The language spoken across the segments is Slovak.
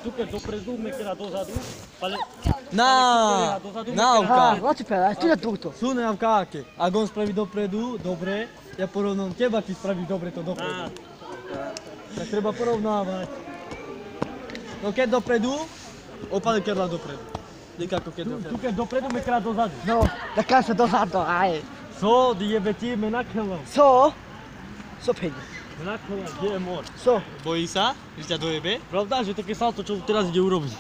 Cuker dopredu, Mekera dozadu, Nauka. Hoci pera, tu je túto. Sú naukáke. Ak on spraví dopredu, dobre, ja porovnám teba, ty spravíš dobre to dopredu. Tak treba porovnávať. No keď dopredu, opále kerla dopredu. Nikako keď dopredu. Cuker dopredu, Mekera dozadu. No, taká sa dozadu, aj. Co, diebeti, menakelo. Co? Co pejde? Menakelo, kde je mor? Co? Bojí sa, že ťa dojebe, Pravda, že také salto, čo teraz ide urobiť.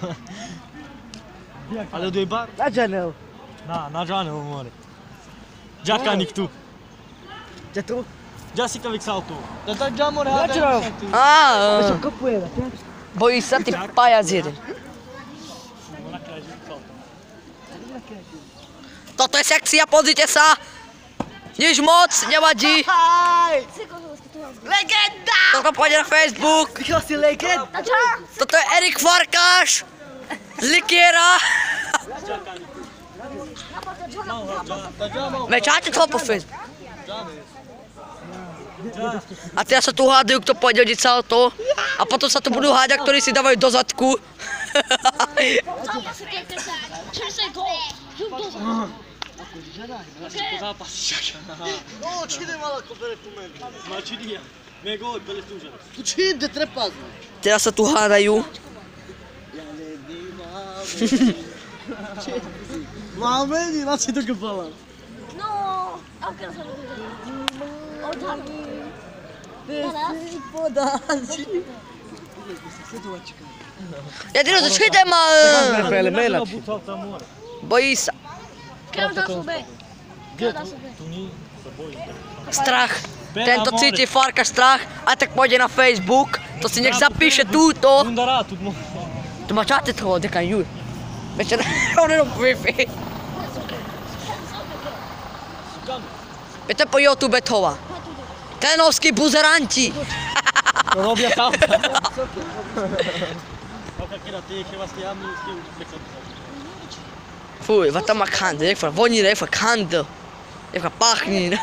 ale dojeba. Na džanel. Na Džaneho more. Džakanik tu. Kde tu? Džasikavik salto. No tak džamore, Na džanel. hádaj. Čo kopuje? Bojí sa ty pajac jeden. Toto je sekcia, pozrite sa. Nič moc, nevadí. Legenda! Toto pôjde na Facebook. Čo si legend? Toto je Erik Farkáš z Likiera. Mečáte to po Facebook. A teraz sa tu hádajú, kto pôjde hodiť salto. A potom sa tu budú hádať, ktorí si dávajú do zadku. No, čine mala ko bere tu mene. Ma činija. Me gol, pele tužan. Tu čine de trepazno. Teraz sa tu hádajú. Ma meni, na si to gopala. No, anche la Ja ti to čite ma. Pele mela. Bojí sa. Che da su me. Che da su me. Tu ni sa bojí. Strach. Tento cíti Farkáš strach. A tak pôjde na Facebook. To si nech zapíše túto. Undara, tu mo. Tu ma čate toho, dekan Jur. Večer, on je Wi-Fi. Je to po YouTube toho. Tenovskí buzeranti. To robia salta. Ako kira ty, che vas stiamo Fuj, wat tam mag handen. Ik van wanneer even handen. Ik ga pachni.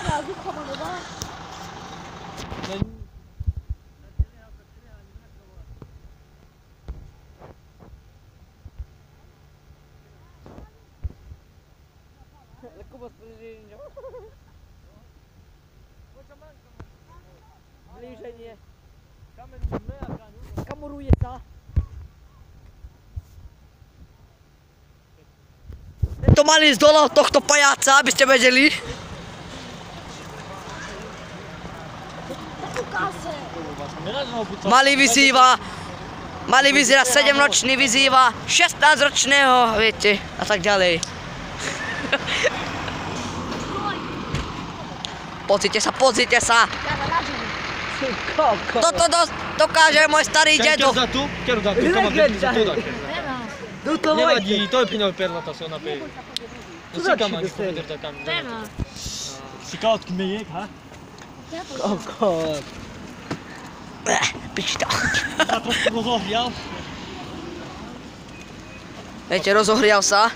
Blíženie. Kamoruje sa. To mali ísť dole od tohto pajáca, aby ste vedeli. Mali vyzýva 7-ročný, vyzýva 16-ročného, viete, a tak ďalej. Pozrite sa. Toto dokáže môj starý dedo. Quero dar tu, calma, nevadí, to je piňov perlata sa ona peje. No si kamani, poveder da kam. Si kao od kmejek, ha? Koľko? Pičta. Sa trošku rozohrial. Viete, rozohrial sa.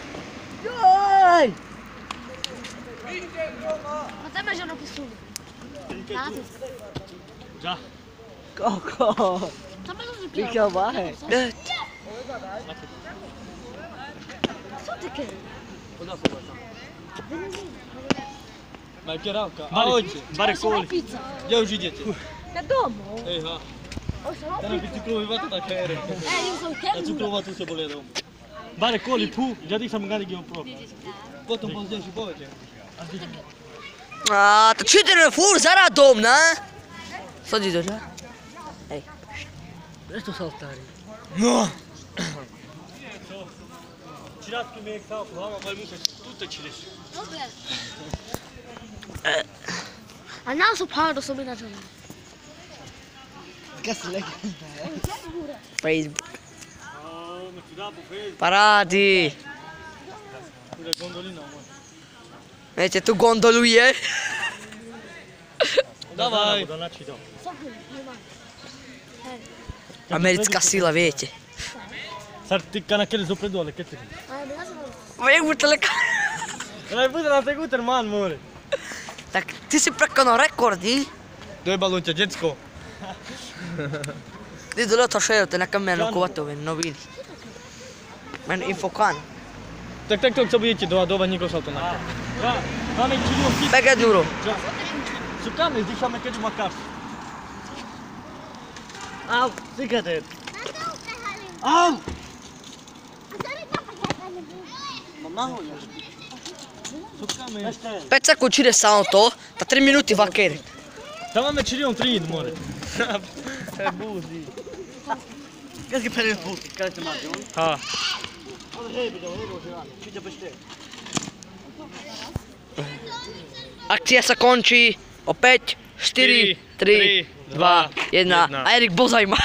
Joj! Ma te mangiano pistola. Già. Koľko? Michal Vahe. Senti che? Ma che ravka, a hoće? Bare koli. Pizza. Gdje už idete? Che domo? Ej, ha. Oh, sono Da nam biciklovi vata da kere. io sono Na che ciklova tu se bole dom. Bare koli pu, già ti sam gani geo pro. Potom pozdješ i poveće. A, to čujete na fur za radom, ne? Sad ideš, ne? Ej. Presto saltari. No! Cirat kmejek sao, hlava, vaj museš tutte čiliš. Vabbè. A naso parlo sono in giornata. Che si legenda? Facebook. Ma ti da po Facebook. Parádi. Kule gondolina, mo. Viete, tu gondoluje. Davaj. Da nači do. Americká sila, viete. Sad ti kanakeli dopredu, ale keď ti. Vem mu teleka. Ale bude na tak uter man, more. Tak ty si prekonal rekordy. Dojebalo ťa, decko. Di dole tar scerte, nekem mi hanno kovatovin noviny. Men infokan. Tak takto, co budete dohadovať, nikto sa to nachá. Máme čilion chyb. Beged euro. Szukamy, zdychamy kiedy makarz. Au, cigaret. Au! Szukamy. 5 sekund čidessa auto, ta 3 minuti vakeri. Tam máme čilion 3 more. Qu'est-ce qu'il fait le foot? Qu'est-ce que tu m'as dit? Ha. Akcia sa končí o 5, 4, 3, 2, 1. A Erik bozaj ma.